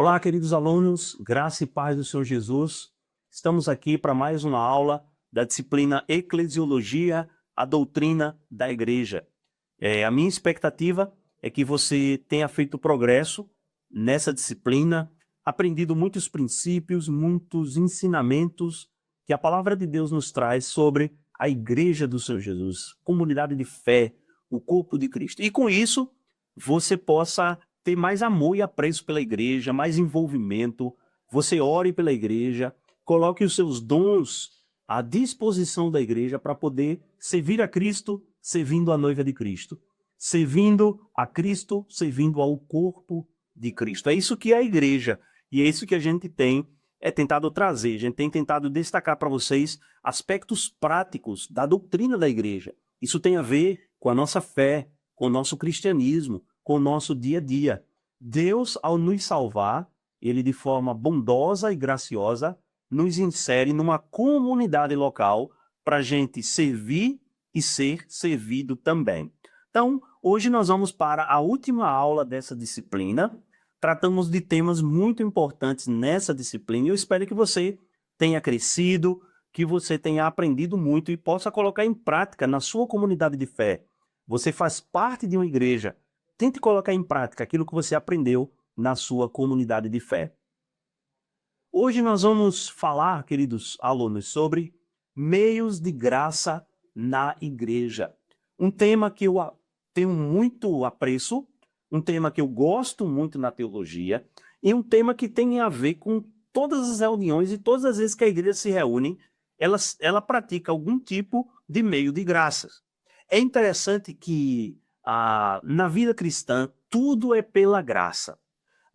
Olá, queridos alunos, graça e paz do Senhor Jesus. Estamos aqui para mais uma aula da disciplina Eclesiologia, a doutrina da igreja. A minha expectativa é que você tenha feito progresso nessa disciplina, aprendido muitos princípios, muitos ensinamentos que a palavra de Deus nos traz sobre a igreja do Senhor Jesus, comunidade de fé, o corpo de Cristo. E com isso, você possa ter mais amor e apreço pela igreja, mais envolvimento, você ore pela igreja, coloque os seus dons à disposição da igreja para poder servir a Cristo, servindo a noiva de Cristo. Servindo a Cristo, servindo ao corpo de Cristo. É isso que é a igreja, e é isso que a gente tem tentado trazer. A gente tem tentado destacar para vocês aspectos práticos da doutrina da igreja. Isso tem a ver com a nossa fé, com o nosso cristianismo, com o nosso dia a dia. Deus, ao nos salvar, ele de forma bondosa e graciosa, nos insere numa comunidade local para a gente servir e ser servido também. Então, hoje nós vamos para a última aula dessa disciplina. Tratamos de temas muito importantes nessa disciplina e eu espero que você tenha crescido, que você tenha aprendido muito e possa colocar em prática na sua comunidade de fé. Você faz parte de uma igreja. Tente colocar em prática aquilo que você aprendeu na sua comunidade de fé. Hoje nós vamos falar, queridos alunos, sobre meios de graça na igreja. Um tema que eu tenho muito apreço, um tema que eu gosto muito na teologia e um tema que tem a ver com todas as reuniões e todas as vezes que a igreja se reúne, ela pratica algum tipo de meio de graças. É interessante que na vida cristã tudo é pela graça.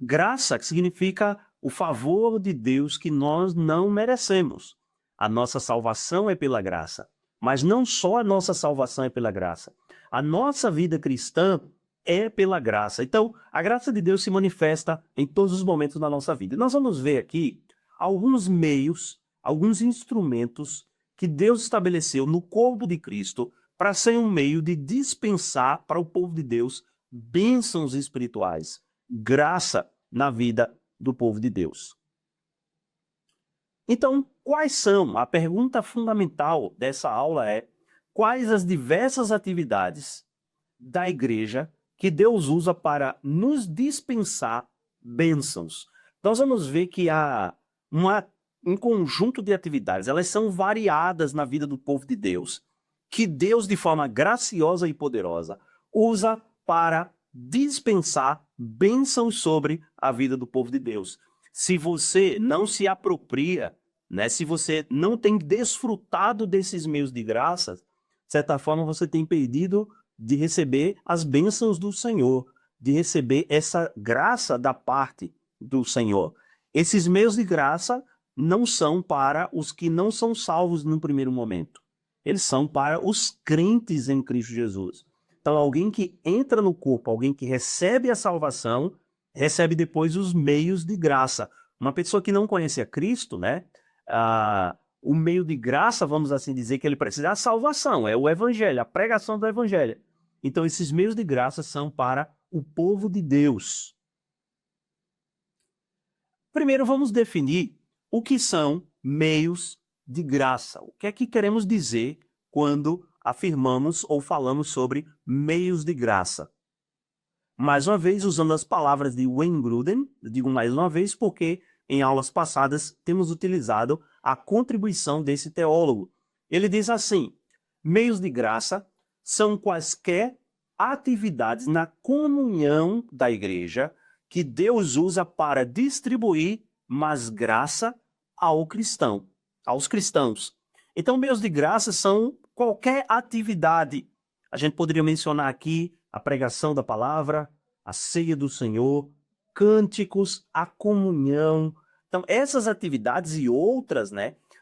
Graça significa o favor de Deus que nós não merecemos. A nossa salvação é pela graça. Mas não só a nossa salvação é pela graça. A nossa vida cristã é pela graça. Então, a graça de Deus se manifesta em todos os momentos da nossa vida. E nós vamos ver aqui alguns meios, alguns instrumentos que Deus estabeleceu no corpo de Cristo para ser um meio de dispensar para o povo de Deus bênçãos espirituais, graça na vida do povo de Deus. Então, quais são? A pergunta fundamental dessa aula é: quais as diversas atividades da igreja que Deus usa para nos dispensar bênçãos? Nós vamos ver que há um conjunto de atividades, elas são variadas na vida do povo de Deus, que Deus, de forma graciosa e poderosa, usa para dispensar bênçãos sobre a vida do povo de Deus. Se você não se apropria, se você não tem desfrutado desses meios de graça, de certa forma você tem perdido de receber as bênçãos do Senhor, de receber essa graça da parte do Senhor. Esses meios de graça não são para os que não são salvos no primeiro momento. Eles são para os crentes em Cristo Jesus. Então, alguém que entra no corpo, alguém que recebe a salvação, recebe depois os meios de graça. Uma pessoa que não conhece a Cristo, o meio de graça, vamos assim dizer, que ele precisa é a salvação, é o evangelho, a pregação do evangelho. Então, esses meios de graça são para o povo de Deus. Primeiro, vamos definir o que são meios de graça. O que é que queremos dizer quando afirmamos ou falamos sobre meios de graça? Mais uma vez, usando as palavras de Wayne Grudem, digo mais uma vez porque em aulas passadas temos utilizado a contribuição desse teólogo. Ele diz assim: meios de graça são quaisquer atividades na comunhão da igreja que Deus usa para distribuir mais graça aos cristãos. Então, meios de graça são qualquer atividade. A gente poderia mencionar aqui a pregação da palavra, a ceia do Senhor, cânticos, a comunhão. Então, essas atividades e outras,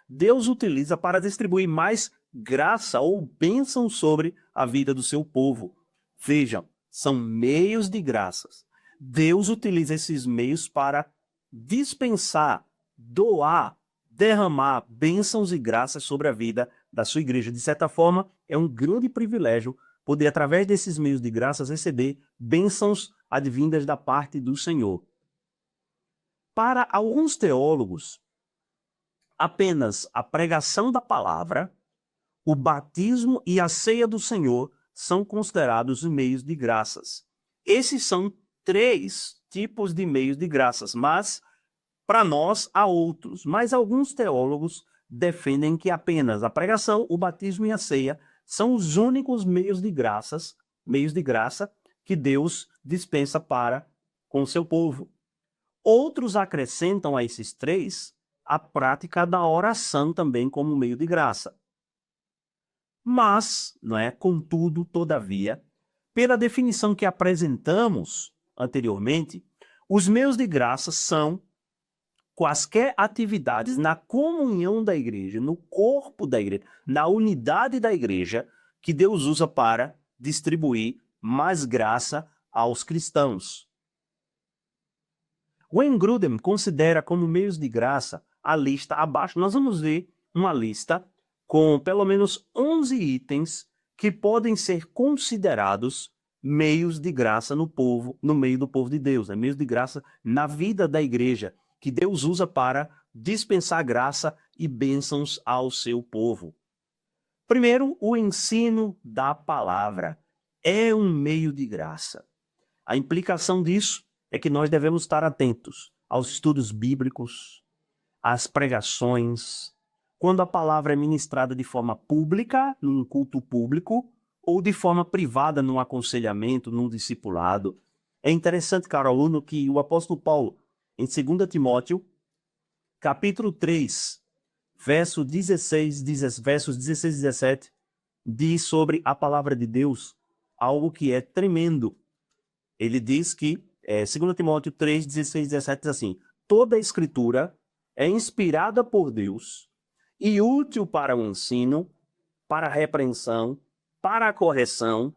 Deus utiliza para distribuir mais graça ou bênção sobre a vida do seu povo. Vejam, são meios de graças. Deus utiliza esses meios para dispensar, doar, derramar bênçãos e graças sobre a vida da sua igreja. De certa forma, é um grande privilégio poder, através desses meios de graças, receber bênçãos advindas da parte do Senhor. Para alguns teólogos, apenas a pregação da palavra, o batismo e a ceia do Senhor são considerados meios de graças. Esses são 3 tipos de meios de graças, mas para nós há outros. Mas alguns teólogos defendem que apenas a pregação, o batismo e a ceia são os únicos meios de graça que Deus dispensa para com o seu povo. Outros acrescentam a esses 3 a prática da oração também como meio de graça. Mas, contudo, todavia, pela definição que apresentamos anteriormente, os meios de graça são quaisquer atividades na comunhão da igreja, no corpo da igreja, na unidade da igreja, que Deus usa para distribuir mais graça aos cristãos. Wayne Grudem considera como meios de graça a lista abaixo. Nós vamos ver uma lista com pelo menos 11 itens que podem ser considerados meios de graça no meio do povo de Deus, meios de graça na vida da igreja, que Deus usa para dispensar graça e bênçãos ao seu povo. Primeiro, o ensino da palavra é um meio de graça. A implicação disso é que nós devemos estar atentos aos estudos bíblicos, às pregações, quando a palavra é ministrada de forma pública, num culto público, ou de forma privada, num aconselhamento, num discipulado. É interessante, caro aluno, que o apóstolo Paulo, em 2 Timóteo, capítulo 3, versos 16 e 17, diz sobre a palavra de Deus algo que é tremendo. Ele diz que, 2 Timóteo 3, 16 e 17 diz assim: toda a escritura é inspirada por Deus e útil para o ensino, para a repreensão, para a correção,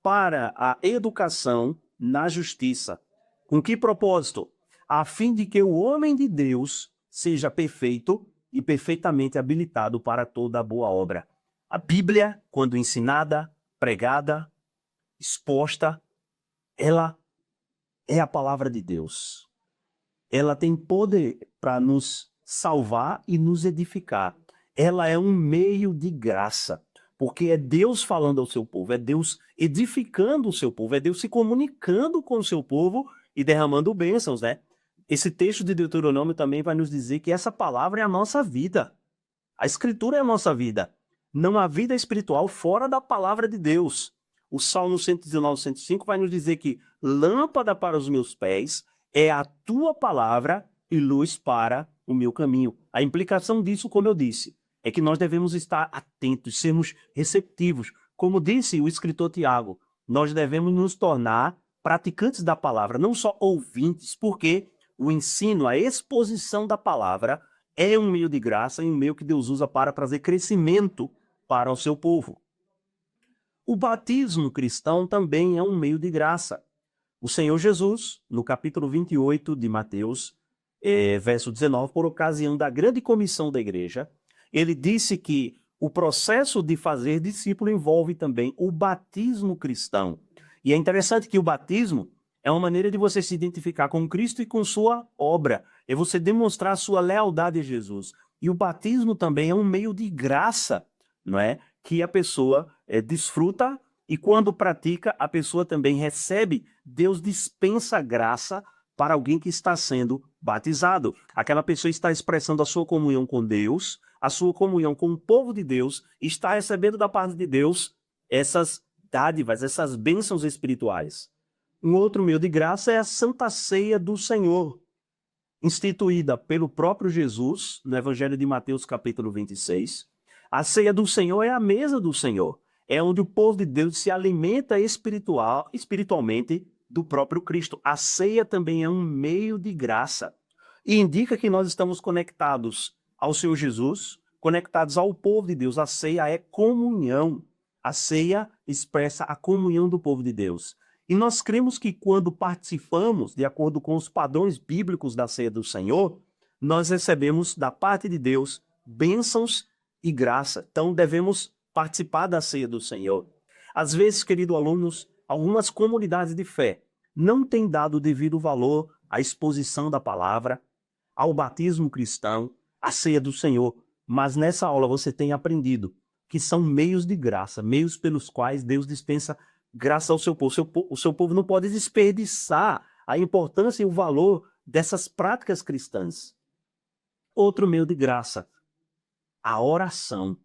para a educação na justiça. Com que propósito? A fim de que o homem de Deus seja perfeito e perfeitamente habilitado para toda boa obra. A Bíblia, quando ensinada, pregada, exposta, ela é a palavra de Deus. Ela tem poder para nos salvar e nos edificar. Ela é um meio de graça, porque é Deus falando ao seu povo, é Deus edificando o seu povo, é Deus se comunicando com o seu povo e derramando bênçãos, Esse texto de Deuteronômio também vai nos dizer que essa palavra é a nossa vida. A Escritura é a nossa vida. Não há vida espiritual fora da palavra de Deus. O Salmo 119, 105 vai nos dizer que lâmpada para os meus pés é a tua palavra e luz para o meu caminho. A implicação disso, como eu disse, é que nós devemos estar atentos, sermos receptivos. Como disse o escritor Tiago, nós devemos nos tornar praticantes da palavra, não só ouvintes, porque o ensino, a exposição da palavra é um meio de graça e um meio que Deus usa para trazer crescimento para o seu povo. O batismo cristão também é um meio de graça. O Senhor Jesus, no capítulo 28 de Mateus, verso 19, por ocasião da grande comissão da igreja, ele disse que o processo de fazer discípulo envolve também o batismo cristão. E é interessante que o batismo é uma maneira de você se identificar com Cristo e com sua obra. É você demonstrar a sua lealdade a Jesus. E o batismo também é um meio de graça, que a pessoa desfruta e quando pratica, a pessoa também recebe. Deus dispensa graça para alguém que está sendo batizado. Aquela pessoa está expressando a sua comunhão com Deus, a sua comunhão com o povo de Deus, e está recebendo da parte de Deus essas dádivas, essas bênçãos espirituais. Um outro meio de graça é a Santa Ceia do Senhor, instituída pelo próprio Jesus, no Evangelho de Mateus, capítulo 26. A ceia do Senhor é a mesa do Senhor. É onde o povo de Deus se alimenta espiritualmente do próprio Cristo. A ceia também é um meio de graça. E indica que nós estamos conectados ao Senhor Jesus, conectados ao povo de Deus. A ceia é comunhão. A ceia expressa a comunhão do povo de Deus. E nós cremos que quando participamos, de acordo com os padrões bíblicos da ceia do Senhor, nós recebemos da parte de Deus bênçãos e graça. Então devemos participar da ceia do Senhor. Às vezes, queridos alunos, algumas comunidades de fé não têm dado o devido valor à exposição da palavra, ao batismo cristão, à ceia do Senhor. Mas nessa aula você tem aprendido que são meios de graça, meios pelos quais Deus dispensa graça ao seu povo. O seu povo não pode desperdiçar a importância e o valor dessas práticas cristãs. Outro meio de graça, a oração.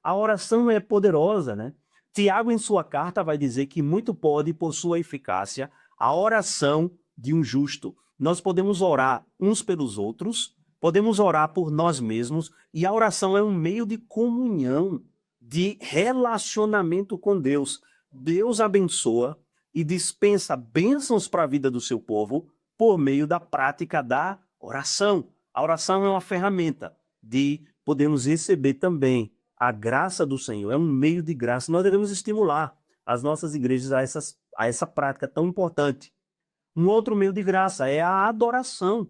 A oração é poderosa, né? Tiago, em sua carta, vai dizer que muito pode, por sua eficácia, a oração de um justo. Nós podemos orar uns pelos outros, podemos orar por nós mesmos, e a oração é um meio de comunhão, de relacionamento com Deus. Deus abençoa e dispensa bênçãos para a vida do seu povo por meio da prática da oração. A oração é uma ferramenta de podermos receber também a graça do Senhor, é um meio de graça. Nós devemos estimular as nossas igrejas a essa prática tão importante. Um outro meio de graça é a adoração.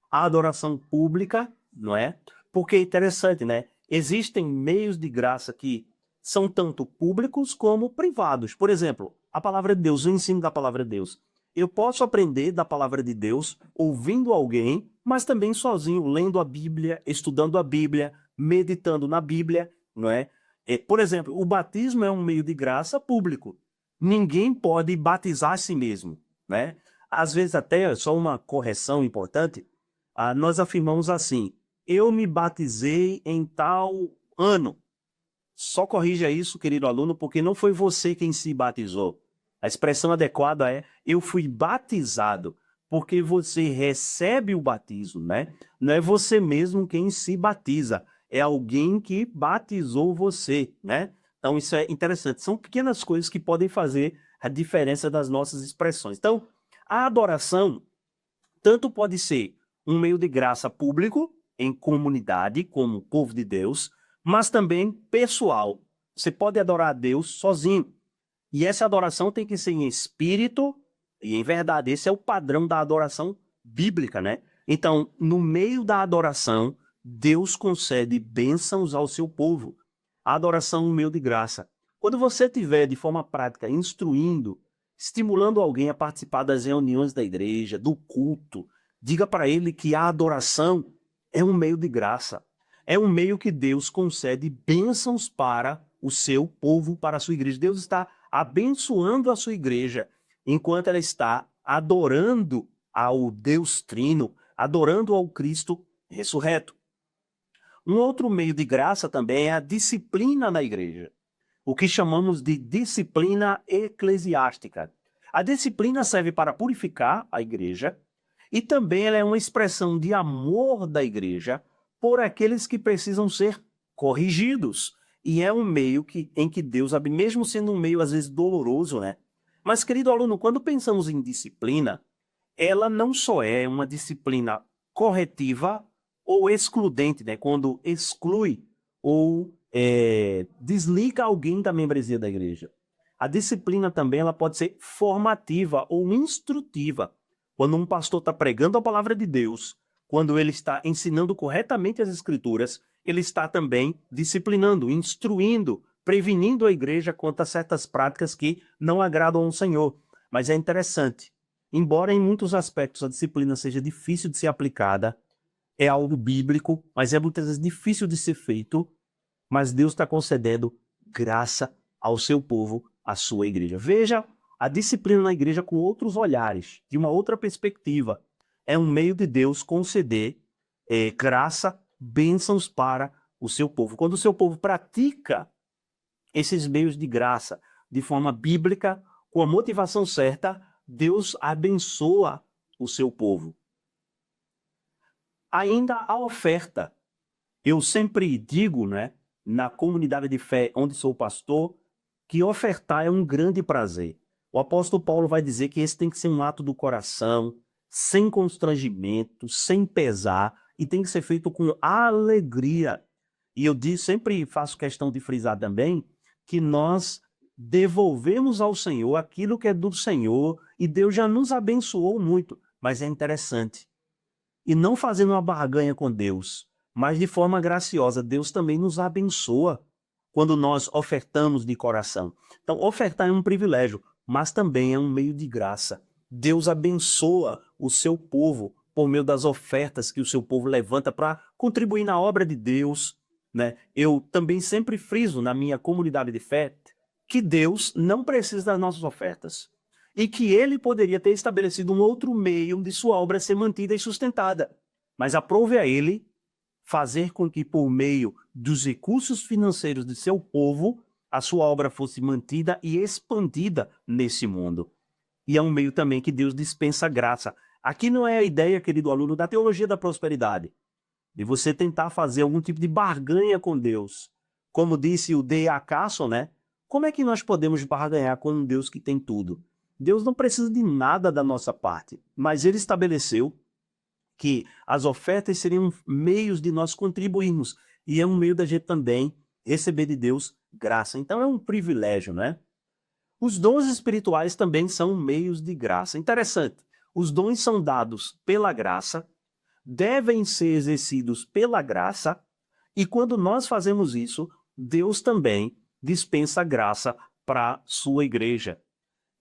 A adoração pública, não é? Porque é interessante, né? Existem meios de graça que são tanto públicos como privados. Por exemplo, a palavra de Deus, o ensino da palavra de Deus. Eu posso aprender da palavra de Deus ouvindo alguém, mas também sozinho, lendo a Bíblia, estudando a Bíblia, meditando na Bíblia, não é? Por exemplo, o batismo é um meio de graça público. Ninguém pode batizar a si mesmo, né? Às vezes até, só uma correção importante, nós afirmamos assim: eu me batizei em tal ano. Só corrija isso, querido aluno, porque não foi você quem se batizou. A expressão adequada é: eu fui batizado, porque você recebe o batismo, né? Não é você mesmo quem se batiza, é alguém que batizou você, né? Então isso é interessante. São pequenas coisas que podem fazer a diferença das nossas expressões. Então, a adoração tanto pode ser um meio de graça público, em comunidade, como povo de Deus, mas também pessoal. Você pode adorar a Deus sozinho. E essa adoração tem que ser em espírito e em verdade. Esse é o padrão da adoração bíblica, né? Então, no meio da adoração, Deus concede bênçãos ao seu povo. A adoração é um meio de graça. Quando você estiver de forma prática instruindo, estimulando alguém a participar das reuniões da igreja, do culto, diga para ele que a adoração é um meio de graça. É um meio que Deus concede bênçãos para o seu povo, para a sua igreja. Deus está abençoando a sua igreja enquanto ela está adorando ao Deus Trino, adorando ao Cristo ressurreto. Um outro meio de graça também é a disciplina na igreja, o que chamamos de disciplina eclesiástica. A disciplina serve para purificar a igreja e também ela é uma expressão de amor da igreja por aqueles que precisam ser corrigidos. E é um meio em que Deus abre, mesmo sendo um meio às vezes doloroso, né? Mas, querido aluno, quando pensamos em disciplina, ela não só é uma disciplina corretiva ou excludente, né? Quando exclui ou desliga alguém da membresia da igreja. A disciplina também ela pode ser formativa ou instrutiva. Quando um pastor está pregando a palavra de Deus, quando ele está ensinando corretamente as escrituras, ele está também disciplinando, instruindo, prevenindo a igreja quanto a certas práticas que não agradam ao Senhor. Mas é interessante, embora em muitos aspectos a disciplina seja difícil de ser aplicada, é algo bíblico, mas é muitas vezes difícil de ser feito, mas Deus está concedendo graça ao seu povo, à sua igreja. Veja a disciplina na igreja com outros olhares, de uma outra perspectiva. É um meio de Deus conceder graça, bênçãos para o seu povo. Quando o seu povo pratica esses meios de graça de forma bíblica, com a motivação certa, Deus abençoa o seu povo. Ainda a oferta. Eu sempre digo, né, na comunidade de fé onde sou pastor, que ofertar é um grande prazer. O apóstolo Paulo vai dizer que esse tem que ser um ato do coração, sem constrangimento, sem pesar, e tem que ser feito com alegria. E eu sempre faço questão de frisar também que nós devolvemos ao Senhor aquilo que é do Senhor, e Deus já nos abençoou muito. Mas é interessante. E não fazendo uma barganha com Deus, mas de forma graciosa, Deus também nos abençoa quando nós ofertamos de coração. Então, ofertar é um privilégio, mas também é um meio de graça. Deus abençoa o seu povo por meio das ofertas que o seu povo levanta para contribuir na obra de Deus, né? Eu também sempre friso na minha comunidade de fé que Deus não precisa das nossas ofertas e que ele poderia ter estabelecido um outro meio de sua obra ser mantida e sustentada. Mas aprove a ele fazer com que, por meio dos recursos financeiros de seu povo, a sua obra fosse mantida e expandida nesse mundo. E é um meio também que Deus dispensa graça. Aqui não é a ideia, querido aluno, da teologia da prosperidade, de você tentar fazer algum tipo de barganha com Deus. Como disse o D.A. Carson, né? Como é que nós podemos barganhar com um Deus que tem tudo? Deus não precisa de nada da nossa parte, mas ele estabeleceu que as ofertas seriam meios de nós contribuirmos, e é um meio da gente também receber de Deus graça. Então é um privilégio, né? Os dons espirituais também são meios de graça. Interessante, os dons são dados pela graça, devem ser exercidos pela graça, e quando nós fazemos isso, Deus também dispensa graça para a sua igreja.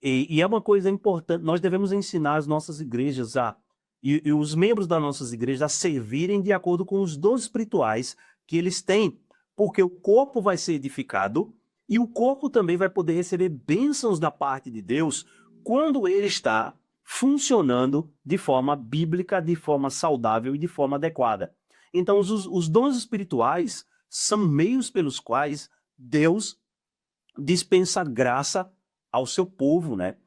E é uma coisa importante, nós devemos ensinar as nossas igrejas e os membros das nossas igrejas a servirem de acordo com os dons espirituais que eles têm, porque o corpo vai ser edificado e o corpo também vai poder receber bênçãos da parte de Deus quando ele está funcionando de forma bíblica, de forma saudável e de forma adequada. Então, os dons espirituais são meios pelos quais Deus dispensa graça ao seu povo, né?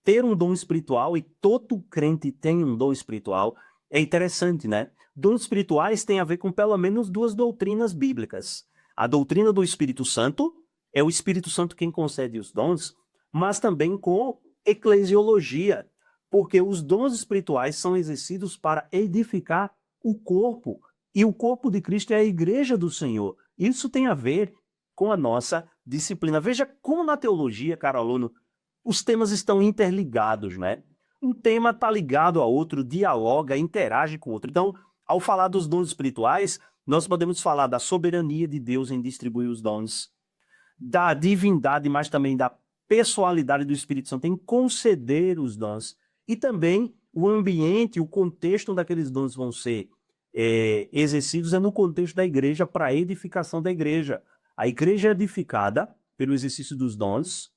Ter um dom espiritual, e todo crente tem um dom espiritual, é interessante, né? Dons espirituais têm a ver com pelo menos duas doutrinas bíblicas. A doutrina do Espírito Santo, é o Espírito Santo quem concede os dons, mas também com eclesiologia, porque os dons espirituais são exercidos para edificar o corpo, e o corpo de Cristo é a igreja do Senhor. Isso tem a ver com a nossa disciplina. Veja como na teologia, caro aluno, os temas estão interligados, né? Um tema está ligado ao outro, dialoga, interage com o outro. Então, ao falar dos dons espirituais, nós podemos falar da soberania de Deus em distribuir os dons, da divindade, mas também da pessoalidade do Espírito Santo em conceder os dons, e também o ambiente, o contexto onde aqueles dons vão ser exercidos é no contexto da igreja, para a edificação da igreja. A igreja é edificada pelo exercício dos dons,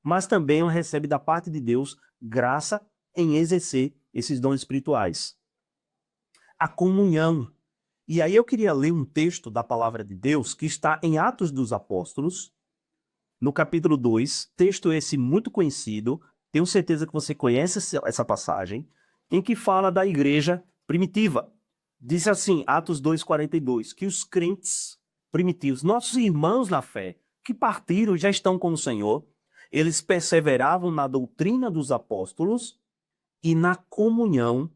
mas também ela recebe da parte de Deus graça em exercer esses dons espirituais. A comunhão. E aí eu queria ler um texto da palavra de Deus que está em Atos dos Apóstolos, no capítulo 2, texto esse muito conhecido, tenho certeza que você conhece essa passagem, em que fala da igreja primitiva. Diz assim, Atos 2:42, que os crentes primitivos, nossos irmãos na fé, que partiram e já estão com o Senhor, eles perseveravam na doutrina dos apóstolos e na comunhão,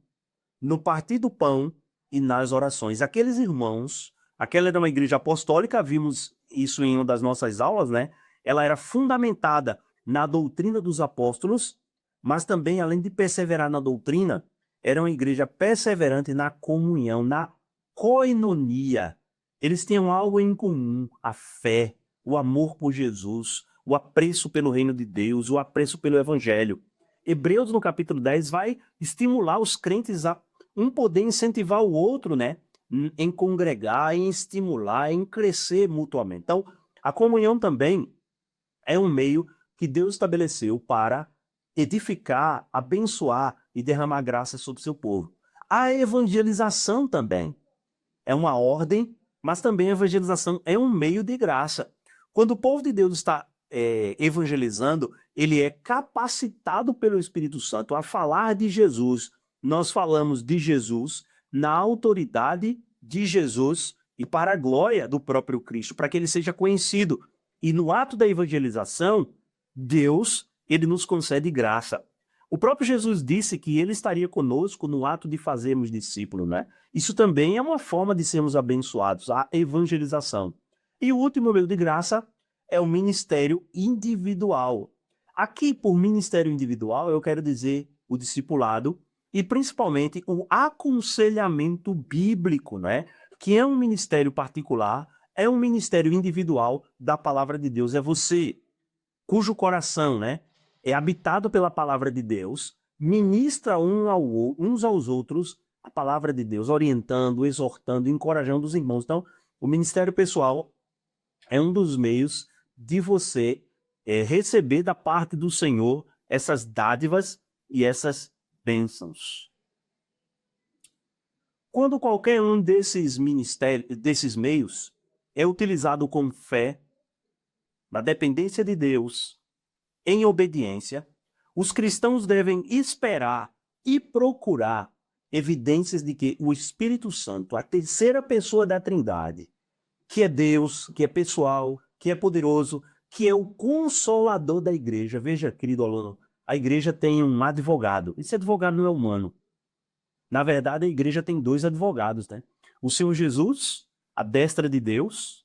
no partir do pão e nas orações. Aqueles irmãos, aquela era uma igreja apostólica, vimos isso em uma das nossas aulas, né? Ela era fundamentada na doutrina dos apóstolos, mas também, além de perseverar na doutrina, era uma igreja perseverante na comunhão, na koinonia. Eles tinham algo em comum, a fé, o amor por Jesus, o apreço pelo reino de Deus, o apreço pelo evangelho. Hebreus, no capítulo 10, vai estimular os crentes a um poder incentivar o outro, né? Em congregar, em estimular, em crescer mutuamente. Então, a comunhão também é um meio que Deus estabeleceu para edificar, abençoar e derramar graça sobre o seu povo. A evangelização também é uma ordem, mas também a evangelização é um meio de graça. Quando o povo de Deus está evangelizando, ele é capacitado pelo Espírito Santo a falar de Jesus. Nós falamos de Jesus na autoridade de Jesus e para a glória do próprio Cristo, para que ele seja conhecido. E no ato da evangelização, Deus, ele nos concede graça. O próprio Jesus disse que ele estaria conosco no ato de fazermos discípulo, né? Isso também é uma forma de sermos abençoados, a evangelização. E o último meio de graça é o ministério individual. Aqui, por ministério individual, eu quero dizer o discipulado e principalmente o aconselhamento bíblico, né? Que é um ministério particular, é um ministério individual da palavra de Deus. É você, cujo coração, né, é habitado pela palavra de Deus, ministra uns aos outros a palavra de Deus, orientando, exortando, encorajando os irmãos. Então, o ministério pessoal é um dos meios de você receber da parte do Senhor essas dádivas e essas bênçãos. Quando qualquer um desses meios é utilizado com fé, na dependência de Deus, em obediência, os cristãos devem esperar e procurar evidências de que o Espírito Santo, a terceira pessoa da Trindade, que é Deus, que é pessoal, que é poderoso, que é o consolador da igreja. Veja, querido aluno, a igreja tem um advogado. Esse advogado não é humano. Na verdade, a igreja tem 2 advogados, né? O Senhor Jesus, a destra de Deus,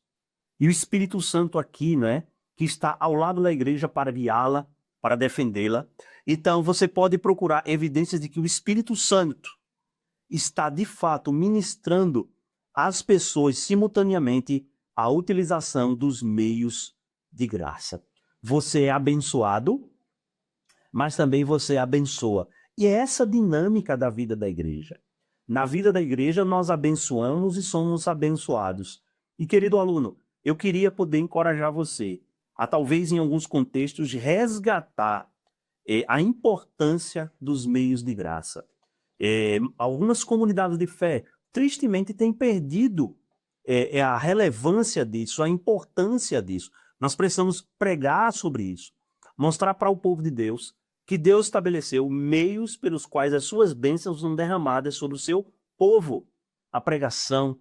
e o Espírito Santo aqui, né? Que está ao lado da igreja para guiá-la, para defendê-la. Então, você pode procurar evidências de que o Espírito Santo está, de fato, ministrando às pessoas simultaneamente a utilização dos meios de graça. Você é abençoado, mas também você abençoa. E é essa dinâmica da vida da igreja. Na vida da igreja, nós abençoamos e somos abençoados. E, querido aluno, eu queria poder encorajar você a, talvez em alguns contextos, resgatar a importância dos meios de graça. Algumas comunidades de fé, tristemente, têm perdido a relevância disso, a importância disso. Nós precisamos pregar sobre isso, mostrar para o povo de Deus que Deus estabeleceu meios pelos quais as suas bênçãos são derramadas sobre o seu povo. A pregação,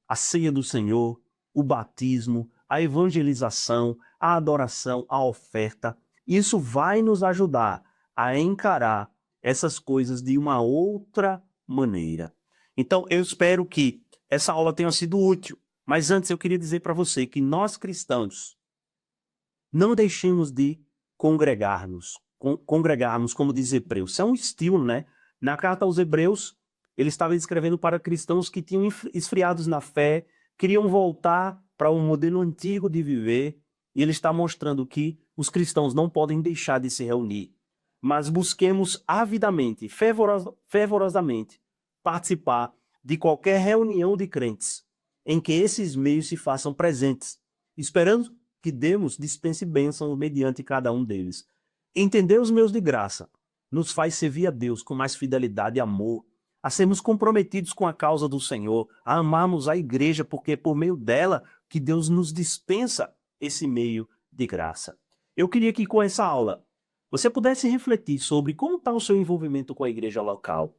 a ceia do Senhor, o batismo, a evangelização, a adoração, a oferta. Isso vai nos ajudar a encarar essas coisas de uma outra maneira. Então, eu espero que essa aula tenha sido útil. Mas antes eu queria dizer para você que nós cristãos não deixemos de congregarmos, como diz Hebreus. Isso é um estilo, né? Na carta aos Hebreus, ele estava escrevendo para cristãos que tinham esfriados na fé, queriam voltar para um modelo antigo de viver, e ele está mostrando que os cristãos não podem deixar de se reunir, mas busquemos avidamente, fervorosamente, participar de qualquer reunião de crentes em que esses meios se façam presentes, esperando que Deus dispense bênçãos mediante cada um deles. Entender os meios de graça nos faz servir a Deus com mais fidelidade e amor, a sermos comprometidos com a causa do Senhor, a amarmos a igreja, porque é por meio dela que Deus nos dispensa esse meio de graça. Eu queria que com essa aula você pudesse refletir sobre como está o seu envolvimento com a igreja local.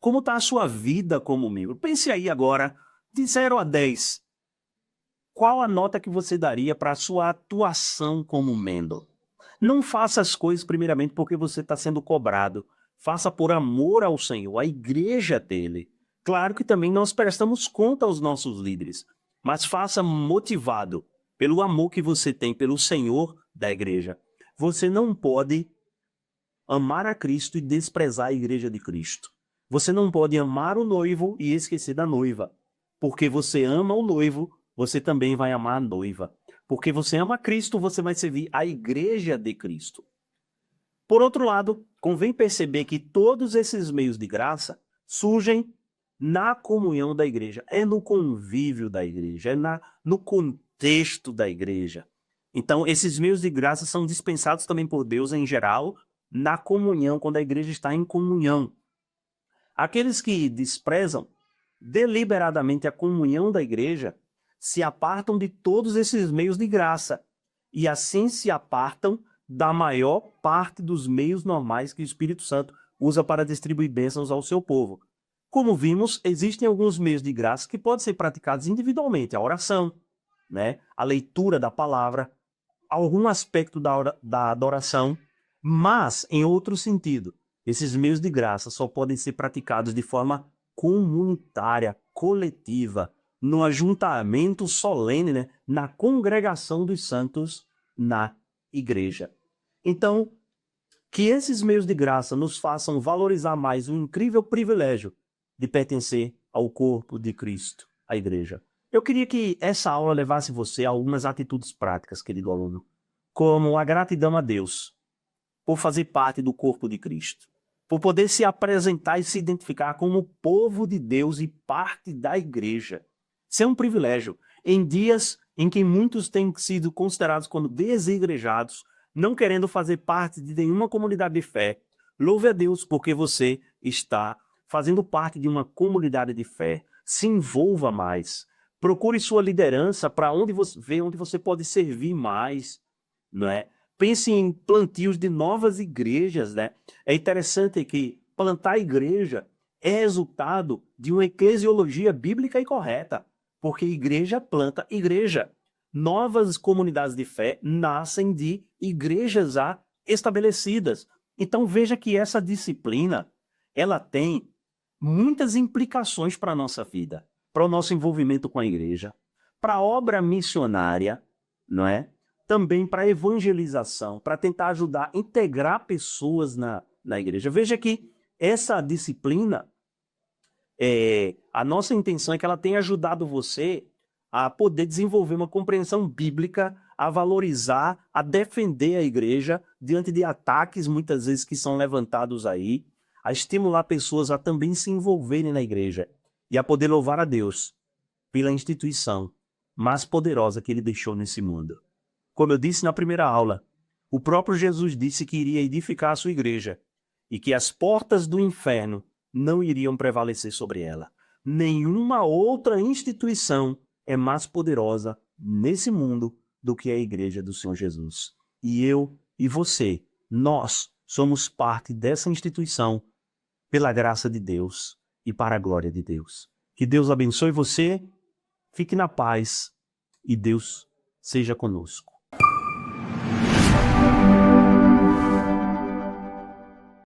Como está a sua vida como membro? Pense aí agora, de 0 a 10. Qual a nota que você daria para a sua atuação como membro? Não faça as coisas primeiramente porque você está sendo cobrado. Faça por amor ao Senhor, à igreja dele. Claro que também nós prestamos conta aos nossos líderes, mas faça motivado pelo amor que você tem pelo Senhor da igreja. Você não pode amar a Cristo e desprezar a igreja de Cristo. Você não pode amar o noivo e esquecer da noiva. Porque você ama o noivo, você também vai amar a noiva. Porque você ama Cristo, você vai servir a igreja de Cristo. Por outro lado, convém perceber que todos esses meios de graça surgem na comunhão da igreja, é no convívio da igreja, é no contexto da igreja. Então, esses meios de graça são dispensados também por Deus em geral, na comunhão, quando a igreja está em comunhão. Aqueles que desprezam deliberadamente a comunhão da igreja se apartam de todos esses meios de graça e assim se apartam da maior parte dos meios normais que o Espírito Santo usa para distribuir bênçãos ao seu povo. Como vimos, existem alguns meios de graça que podem ser praticados individualmente, a oração, né? A leitura da palavra, algum aspecto da adoração, mas em outro sentido. Esses meios de graça só podem ser praticados de forma comunitária, coletiva, no ajuntamento solene, né? Na congregação dos santos na igreja. Então, que esses meios de graça nos façam valorizar mais o incrível privilégio de pertencer ao corpo de Cristo, a igreja. Eu queria que essa aula levasse você a algumas atitudes práticas, querido aluno, como a gratidão a Deus por fazer parte do corpo de Cristo. por poder se apresentar e se identificar como povo de Deus e parte da igreja. Isso é um privilégio. Em dias em que muitos têm sido considerados como desigrejados, não querendo fazer parte de nenhuma comunidade de fé, louve a Deus porque você está fazendo parte de uma comunidade de fé. Se envolva mais. Procure sua liderança para ver onde você pode servir mais, não é? Pense em plantios de novas igrejas, né? É interessante que plantar igreja é resultado de uma eclesiologia bíblica e correta, porque igreja planta igreja. Novas comunidades de fé nascem de igrejas já estabelecidas. Então veja que essa disciplina, ela tem muitas implicações para a nossa vida, para o nosso envolvimento com a igreja, para a obra missionária, não é? Também para a evangelização, para tentar ajudar, integrar pessoas na igreja. Veja que essa disciplina, a nossa intenção é que ela tenha ajudado você a poder desenvolver uma compreensão bíblica, a valorizar, a defender a igreja diante de ataques muitas vezes que são levantados aí, a estimular pessoas a também se envolverem na igreja e a poder louvar a Deus pela instituição mais poderosa que ele deixou nesse mundo. Como eu disse na primeira aula, o próprio Jesus disse que iria edificar a sua igreja e que as portas do inferno não iriam prevalecer sobre ela. Nenhuma outra instituição é mais poderosa nesse mundo do que a igreja do Senhor Jesus. E eu e você, nós somos parte dessa instituição pela graça de Deus e para a glória de Deus. Que Deus abençoe você, fique na paz e Deus seja conosco.